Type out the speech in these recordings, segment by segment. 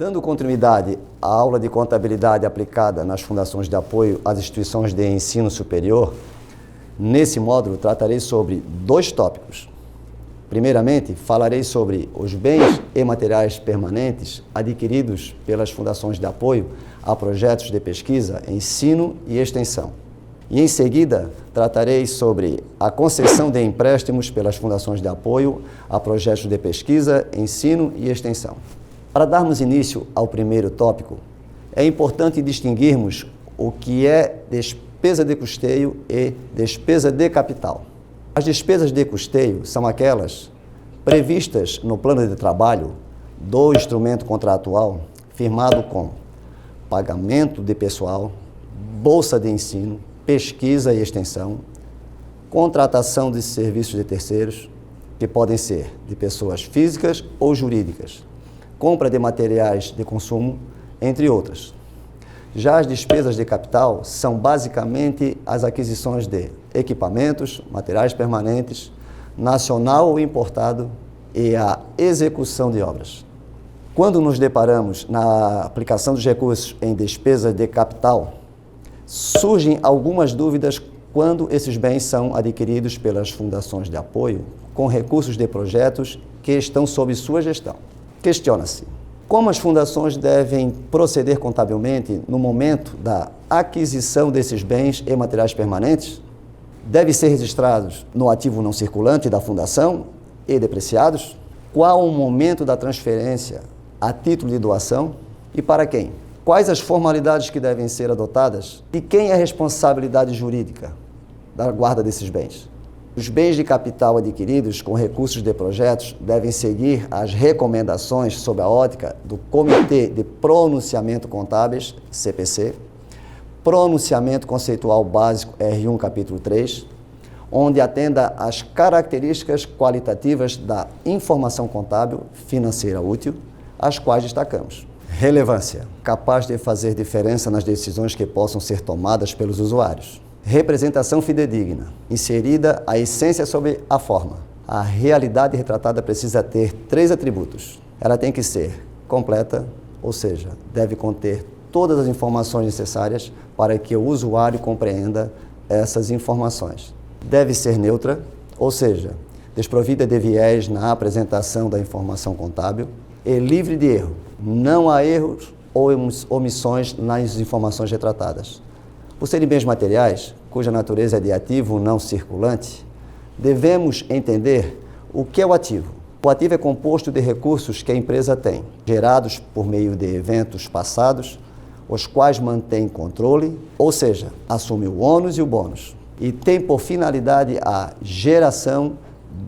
Dando continuidade à aula de contabilidade aplicada nas fundações de apoio às instituições de ensino superior, nesse módulo tratarei sobre 2 tópicos. Primeiramente, falarei sobre os bens e materiais permanentes adquiridos pelas fundações de apoio a projetos de pesquisa, ensino e extensão. E em seguida, tratarei sobre a concessão de empréstimos pelas fundações de apoio a projetos de pesquisa, ensino e extensão. Para darmos início ao primeiro tópico, é importante distinguirmos o que é despesa de custeio e despesa de capital. As despesas de custeio são aquelas previstas no plano de trabalho do instrumento contratual firmado com pagamento de pessoal, bolsa de ensino, pesquisa e extensão, contratação de serviços de terceiros, que podem ser de pessoas físicas ou jurídicas, compra de materiais de consumo, entre outras. Já as despesas de capital são basicamente as aquisições de equipamentos, materiais permanentes, nacional ou importado e a execução de obras. Quando nos deparamos na aplicação dos recursos em despesa de capital, surgem algumas dúvidas quando esses bens são adquiridos pelas fundações de apoio com recursos de projetos que estão sob sua gestão. Questiona-se: como as fundações devem proceder contabilmente no momento da aquisição desses bens e materiais permanentes? Devem ser registrados no ativo não circulante da fundação e depreciados? Qual o momento da transferência a título de doação e para quem? Quais as formalidades que devem ser adotadas? E quem é a responsabilidade jurídica da guarda desses bens? Os bens de capital adquiridos com recursos de projetos devem seguir as recomendações sob a ótica do Comitê de Pronunciamento Contábeis, CPC, Pronunciamento Conceitual Básico R1, capítulo 3, onde atenda às características qualitativas da informação contábil financeira útil, as quais destacamos. Relevância, capaz de fazer diferença nas decisões que possam ser tomadas pelos usuários. Representação fidedigna, inserida a essência sobre a forma. A realidade retratada precisa ter 3 atributos. Ela tem que ser completa, ou seja, deve conter todas as informações necessárias para que o usuário compreenda essas informações. Deve ser neutra, ou seja, desprovida de viés na apresentação da informação contábil e livre de erro. Não há erros ou omissões nas informações retratadas. Por serem bens materiais, cuja natureza é de ativo não circulante, devemos entender o que é o ativo. O ativo é composto de recursos que a empresa tem, gerados por meio de eventos passados, os quais mantém controle, ou seja, assume o ônus e o bônus, e tem por finalidade a geração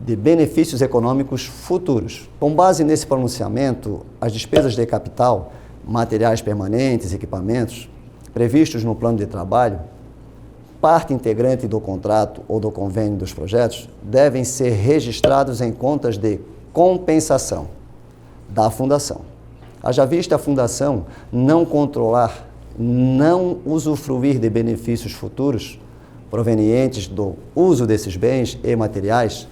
de benefícios econômicos futuros. Com base nesse pronunciamento, as despesas de capital, materiais permanentes, equipamentos, previstos no plano de trabalho, parte integrante do contrato ou do convênio dos projetos, devem ser registrados em contas de compensação da fundação. Haja vista a fundação não controlar, não usufruir de benefícios futuros provenientes do uso desses bens e materiais,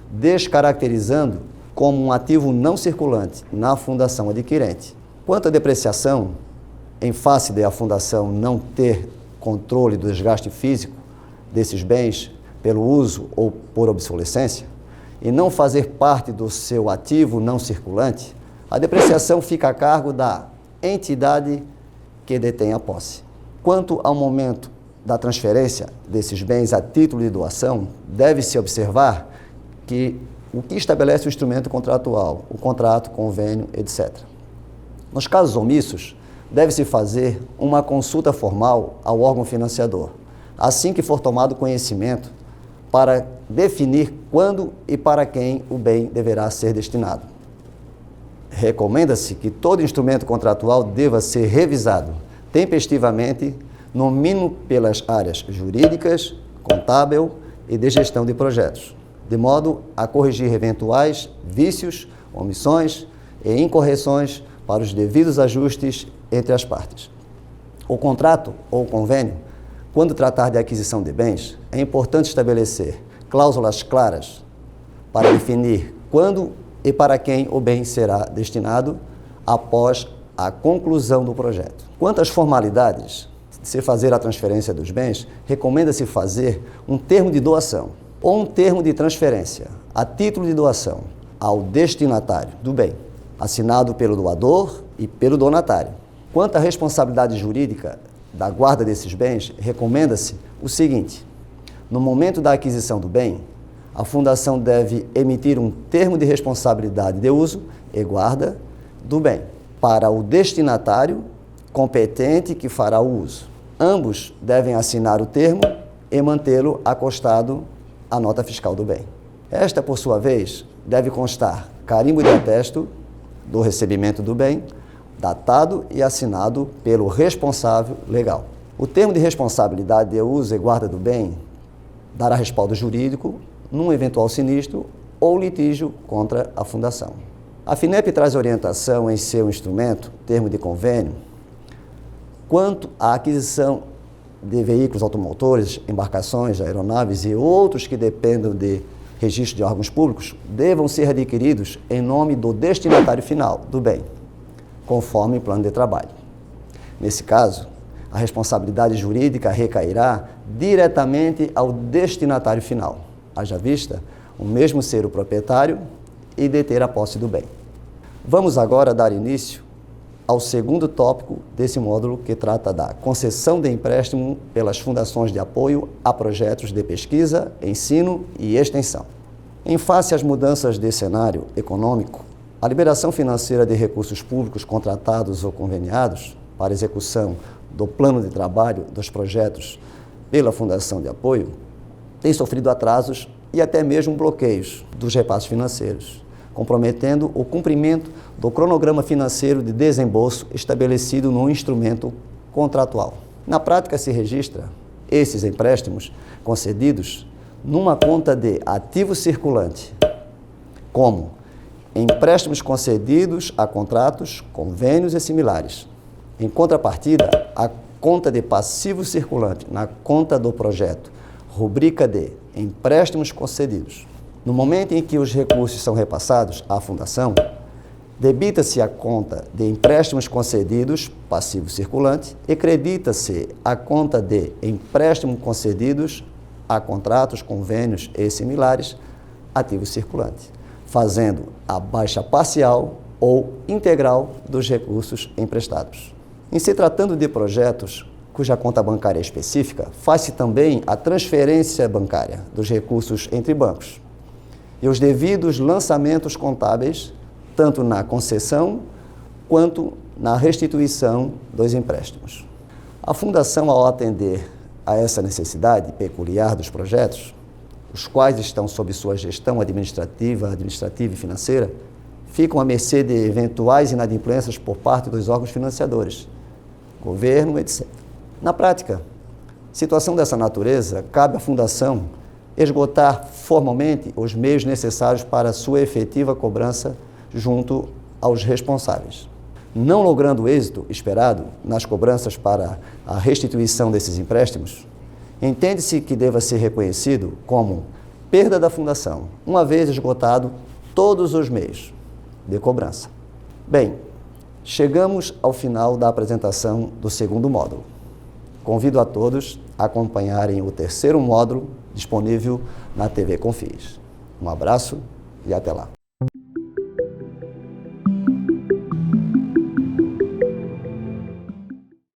descaracterizando como um ativo não circulante na fundação adquirente. Quanto à depreciação, em face de a fundação não ter controle do desgaste físico desses bens pelo uso ou por obsolescência e não fazer parte do seu ativo não circulante, a depreciação fica a cargo da entidade que detém a posse. Quanto ao momento da transferência desses bens a título de doação, deve-se observar que o que estabelece o instrumento contratual, o contrato, convênio, etc. Nos casos omissos, deve-se fazer uma consulta formal ao órgão financiador, assim que for tomado conhecimento, para definir quando e para quem o bem deverá ser destinado. Recomenda-se que todo instrumento contratual deva ser revisado tempestivamente, no mínimo pelas áreas jurídicas, contábil e de gestão de projetos, de modo a corrigir eventuais vícios, omissões e incorreções para os devidos ajustes entre as partes. O contrato ou convênio, quando tratar de aquisição de bens, é importante estabelecer cláusulas claras para definir quando e para quem o bem será destinado após a conclusão do projeto. Quanto às formalidades de se fazer a transferência dos bens, recomenda-se fazer um termo de doação ou um termo de transferência a título de doação ao destinatário do bem, assinado pelo doador e pelo donatário. Quanto à responsabilidade jurídica da guarda desses bens, recomenda-se o seguinte: no momento da aquisição do bem, a Fundação deve emitir um termo de responsabilidade de uso e guarda do bem para o destinatário competente que fará o uso. Ambos devem assinar o termo e mantê-lo acostado à nota fiscal do bem. Esta, por sua vez, deve constar carimbo de atesto do recebimento do bem, datado e assinado pelo responsável legal. O termo de responsabilidade de uso e guarda do bem dará respaldo jurídico num eventual sinistro ou litígio contra a Fundação. A FINEP traz orientação em seu instrumento, termo de convênio, quanto à aquisição de veículos automotores, embarcações, aeronaves e outros que dependam de registro de órgãos públicos, devam ser adquiridos em nome do destinatário final do bem, conforme o plano de trabalho. Nesse caso, a responsabilidade jurídica recairá diretamente ao destinatário final, haja vista o mesmo ser o proprietário e deter a posse do bem. Vamos agora dar início ao segundo tópico desse módulo, que trata da concessão de empréstimo pelas fundações de apoio a projetos de pesquisa, ensino e extensão. Em face às mudanças de cenário econômico, a liberação financeira de recursos públicos contratados ou conveniados para execução do plano de trabalho dos projetos pela Fundação de Apoio tem sofrido atrasos e até mesmo bloqueios dos repasses financeiros, comprometendo o cumprimento do cronograma financeiro de desembolso estabelecido no instrumento contratual. Na prática, se registra esses empréstimos concedidos numa conta de ativo circulante, como empréstimos concedidos a contratos, convênios e similares. Em contrapartida, a conta de passivo circulante na conta do projeto, rubrica de empréstimos concedidos. No momento em que os recursos são repassados à Fundação, debita-se a conta de empréstimos concedidos, passivo circulante, e credita-se a conta de empréstimos concedidos a contratos, convênios e similares, ativo circulante, fazendo a baixa parcial ou integral dos recursos emprestados. Em se tratando de projetos cuja conta bancária é específica, faz-se também a transferência bancária dos recursos entre bancos e os devidos lançamentos contábeis, tanto na concessão quanto na restituição dos empréstimos. A Fundação, ao atender a essa necessidade peculiar dos projetos, os quais estão sob sua gestão administrativa e financeira, ficam à mercê de eventuais inadimplências por parte dos órgãos financiadores, governo, etc. Na prática, situação dessa natureza, cabe à Fundação esgotar formalmente os meios necessários para a sua efetiva cobrança junto aos responsáveis. Não logrando o êxito esperado nas cobranças para a restituição desses empréstimos, entende-se que deva ser reconhecido como perda da Fundação, uma vez esgotado todos os meios de cobrança. Bem, chegamos ao final da apresentação do segundo módulo. Convido a todos a acompanharem o terceiro módulo disponível na TV Confis. Um abraço e até lá.